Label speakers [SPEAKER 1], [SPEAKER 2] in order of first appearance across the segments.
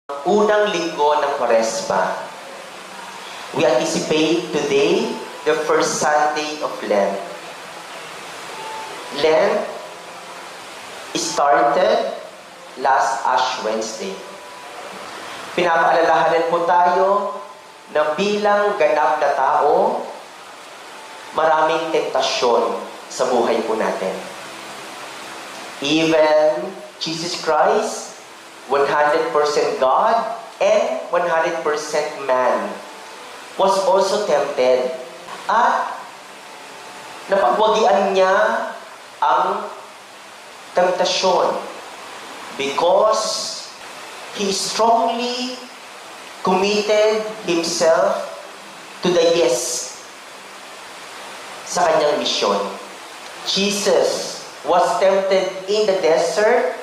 [SPEAKER 1] Unang linggo ng Kwaresma. We anticipate today the first Sunday of Lent. Lent started last Ash Wednesday. Pinapaalalahanan po tayo na bilang ganap na tao, maraming tentasyon sa buhay po natin. Even Jesus Christ, 100% God and 100% man, was also tempted. At napagwagian niya ang temptasyon because he strongly committed himself to the yes sa kanyang misyon. Jesus was tempted in the desert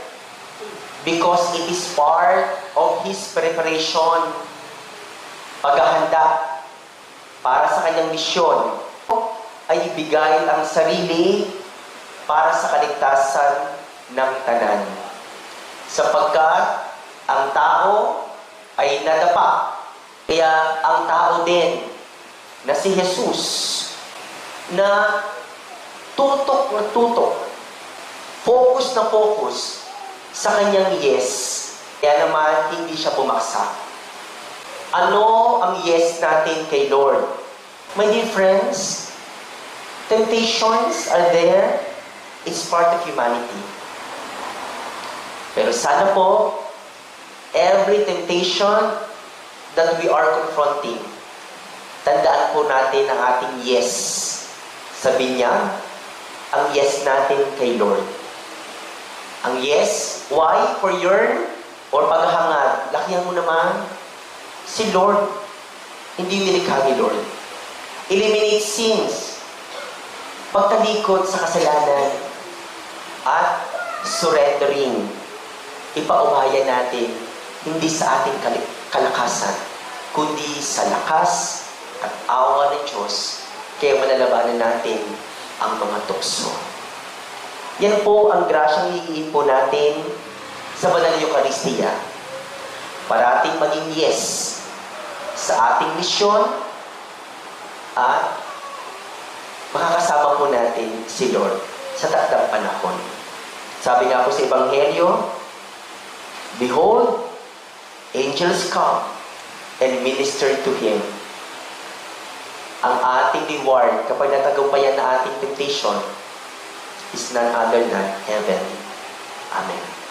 [SPEAKER 1] because it is part of his preparation, paghahanda para sa kanyang misyon, ay ibigay ang sarili para sa kaligtasan ng tanan. Sapagkat ang tao ay nadapa. Kaya ang tao din na si Jesus na tutok na tutok, focus na focus sa kanyang yes. Kaya naman hindi siya bumaksak. Ano ang yes natin kay Lord? My dear friends, temptations are there. It's part of humanity. Pero sana po, every temptation that we are confronting, tandaan po natin ang ating yes. Sabi niya, ang yes natin kay Lord. Ang yes, why? For yearn or paghahangad. Lakihan mo naman si Lord. Hindi nilikha ni Lord. Eliminate sins. Pagtalikod sa kasalanan. At surrendering. Ipaubaya natin hindi sa ating kalakasan, kundi sa lakas at awa ng Diyos. Kaya malalabanan natin ang mga tukso. Yan po ang grasyang hihiin po natin sa Banal na Eucharistia. Para ating maging yes sa ating misyon at makakasama po natin si Lord sa takdang panahon. Sabi nga po sa Ebanghelyo, behold, angels come and minister to Him. Ang ating reward kapag natagumpayan na ating temptation is none other than heaven. Amen.